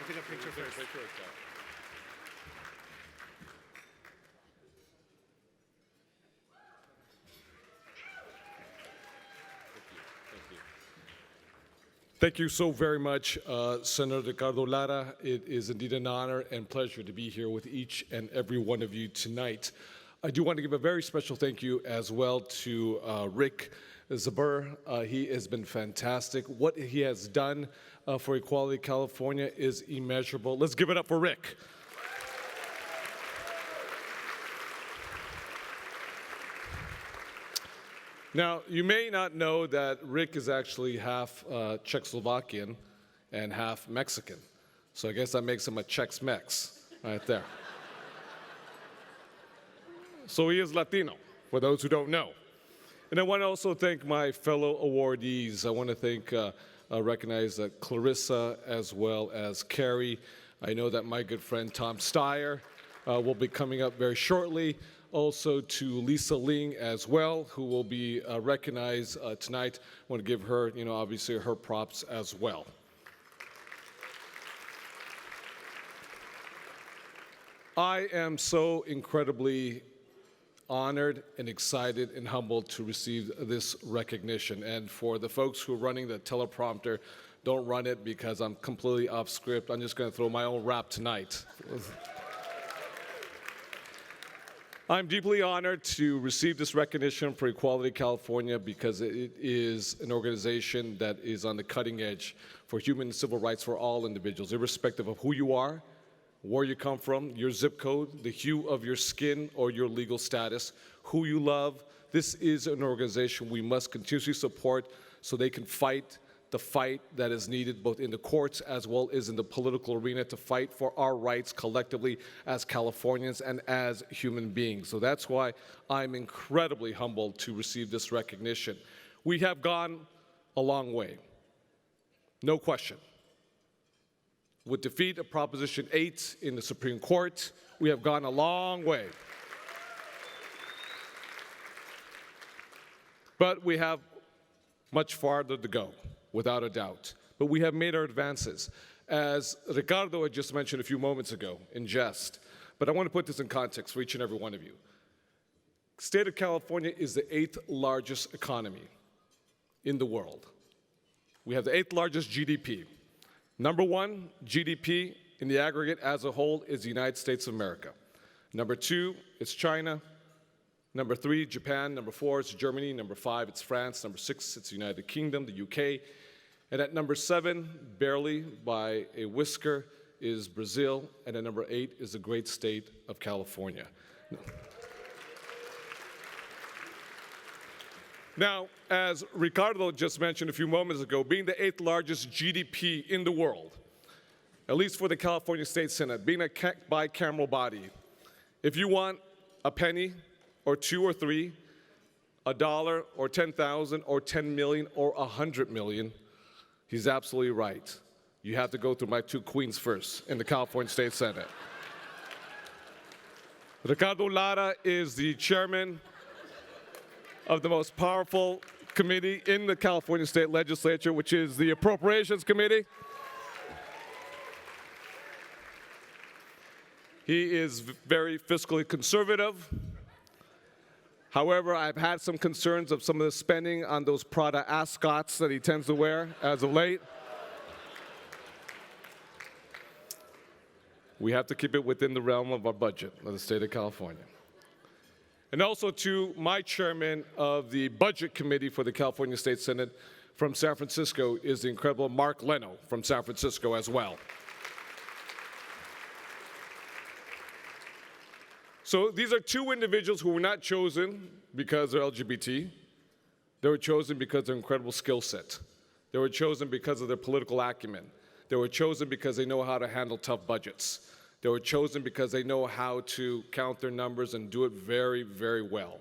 Take a picture first. Thank you so very much, Senator Ricardo Lara. It is indeed an honor and pleasure to be here with each and every one of you tonight. I do want to give a very special thank you as well to Rick Zabur. He has been fantastic. What he has done for Equality California is immeasurable. Let's give it up for Rick. Now, you may not know that Rick is actually half Czechoslovakian and half Mexican. So I guess that makes him a Chex-Mex right there. So he is Latino, for those who don't know. And I want to also thank my fellow awardees. I want to recognize Clarissa as well as Carrie. I know that my good friend Tom Steyer will be coming up very shortly. Also to Lisa Ling as well, who will be recognized tonight. I want to give her, obviously her props as well. I am so incredibly honored and excited and humbled to receive this recognition. And for the folks who are running the teleprompter, don't run it because I'm completely off script. I'm just going to throw my own rap tonight. I'm deeply honored to receive this recognition for Equality California because it is an organization that is on the cutting edge for human and civil rights for all individuals, irrespective of who you are, where you come from, your zip code, the hue of your skin, or your legal status, who you love. This is an organization we must continuously support so they can fight the fight that is needed both in the courts as well as in the political arena to fight for our rights collectively as Californians and as human beings. So that's why I'm incredibly humbled to receive this recognition. We have gone a long way, no question. With defeat of Proposition 8 in the Supreme Court, we have gone a long way. But we have much farther to go, without a doubt. But we have made our advances. As Ricardo had just mentioned a few moments ago, in jest, but I want to put this in context for each and every one of you. The state of California is the 8th largest economy in the world. We have the 8th largest GDP. Number 1 GDP in the aggregate as a whole is the United States of America. Number 2 is China. Number 3, Japan. Number 4 is Germany. Number 5, it's France. Number 6, it's the United Kingdom, the UK. And at number 7, barely by a whisker, is Brazil. And at number 8 is the great state of California. Now, as Ricardo just mentioned a few moments ago, being the 8th largest GDP in the world, at least for the California State Senate, being a bicameral body, if you want a penny or 2 or 3, $1 or 10,000 or 10 million or 100 million, he's absolutely right. You have to go through my 2 queens first in the California State Senate. Ricardo Lara is the chairman of the most powerful committee in the California State Legislature, which is the Appropriations Committee. He is very fiscally conservative. However, I've had some concerns of some of the spending on those Prada ascots that he tends to wear as of late. We have to keep it within the realm of our budget of the state of California. And also to my chairman of the Budget Committee for the California State Senate from San Francisco is the incredible Mark Leno from San Francisco as well. So these are 2 individuals who were not chosen because they're LGBT. They were chosen because of their incredible skill set. They were chosen because of their political acumen. They were chosen because they know how to handle tough budgets. They were chosen because they know how to count their numbers and do it very, very well.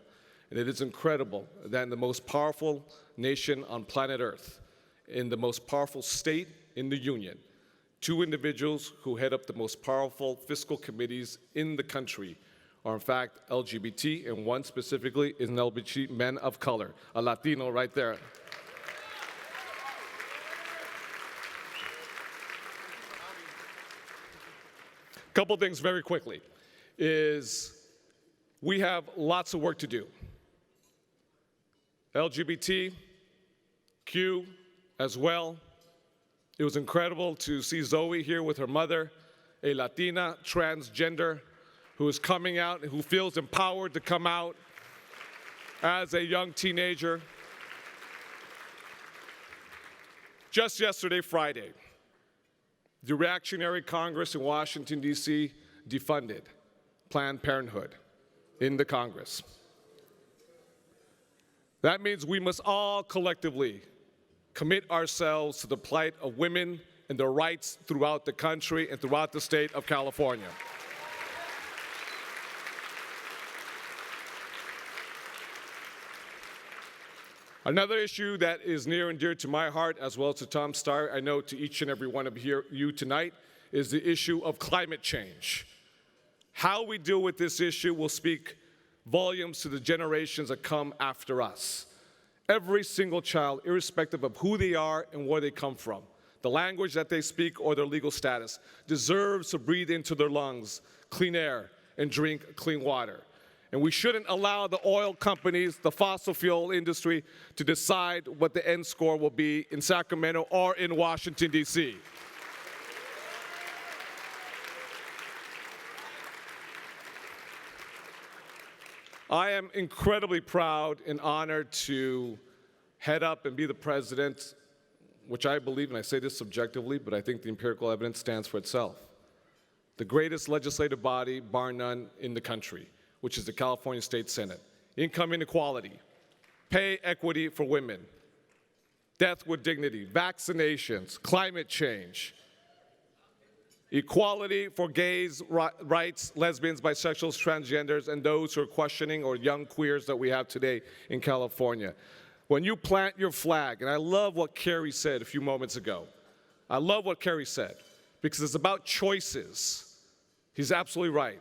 And it is incredible that in the most powerful nation on planet Earth, in the most powerful state in the Union, 2 individuals who head up the most powerful fiscal committees in the country are in fact LGBT, and one specifically is an LGBT man of color, a Latino right there. Couple things very quickly is we have lots of work to do. LGBTQ as well. It was incredible to see Zoe here with her mother, a Latina transgender who is coming out and who feels empowered to come out as a young teenager. Just yesterday, Friday, the reactionary Congress in Washington, D.C. defunded Planned Parenthood in the Congress. That means we must all collectively commit ourselves to the plight of women and their rights throughout the country and throughout the state of California. Another issue that is near and dear to my heart, as well as to Tom Steyer, I know to each and every one of you tonight, is the issue of climate change. How we deal with this issue will speak volumes to the generations that come after us. Every single child, irrespective of who they are and where they come from, the language that they speak or their legal status, deserves to breathe into their lungs clean air and drink clean water. And we shouldn't allow the oil companies, the fossil fuel industry, to decide what the end score will be in Sacramento or in Washington, D.C. I am incredibly proud and honored to head up and be the president, which I believe, and I say this subjectively, but I think the empirical evidence stands for itself, the greatest legislative body, bar none, in the country, which is the California State Senate. Income inequality, pay equity for women, death with dignity, vaccinations, climate change, equality for gays, rights, lesbians, bisexuals, transgenders, and those who are questioning or young queers that we have today in California. When you plant your flag, and I love what Kerry said a few moments ago. I love what Kerry said, because it's about choices. He's absolutely right.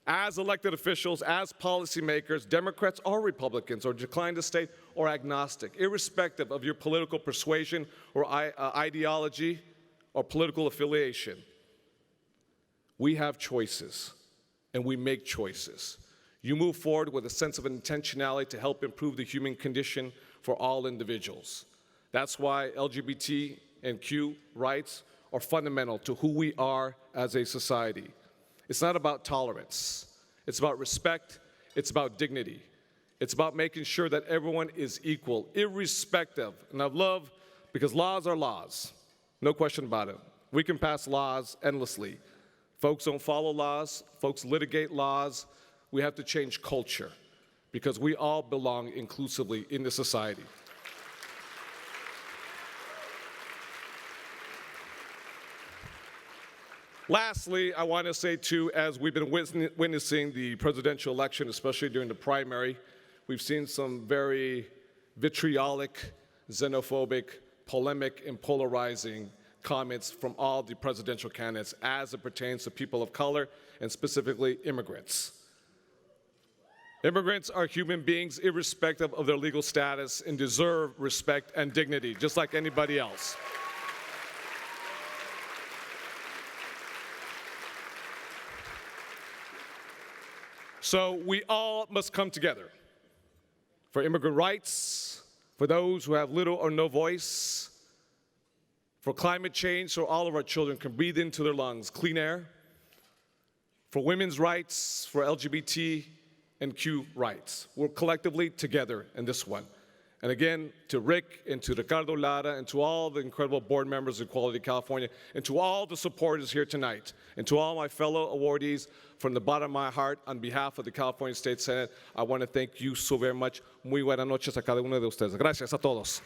As elected officials, as policymakers, Democrats or Republicans, or decline to state or agnostic, irrespective of your political persuasion or ideology or political affiliation, we have choices, and we make choices. You move forward with a sense of intentionality to help improve the human condition for all individuals. That's why LGBT and Q rights are fundamental to who we are as a society. It's not about tolerance. It's about respect. It's about dignity. It's about making sure that everyone is equal, irrespective. And I love, because laws are laws, no question about it. We can pass laws endlessly. Folks don't follow laws. Folks litigate laws. We have to change culture, because we all belong inclusively in the society. Lastly, I want to say, too, as we've been witnessing the presidential election, especially during the primary, we've seen some very vitriolic, xenophobic, polemic, and polarizing comments from all the presidential candidates as it pertains to people of color, and specifically immigrants. Immigrants are human beings irrespective of their legal status and deserve respect and dignity, just like anybody else. So we all must come together for immigrant rights, for those who have little or no voice, for climate change so all of our children can breathe into their lungs clean air, for women's rights, for LGBT and Q rights. We're collectively together in this one. And again, to Rick and to Ricardo Lara and to all the incredible board members of Equality California and to all the supporters here tonight and to all my fellow awardees, from the bottom of my heart, on behalf of the California State Senate, I want to thank you so very much. Muy buenas noches a cada uno de ustedes. Gracias a todos.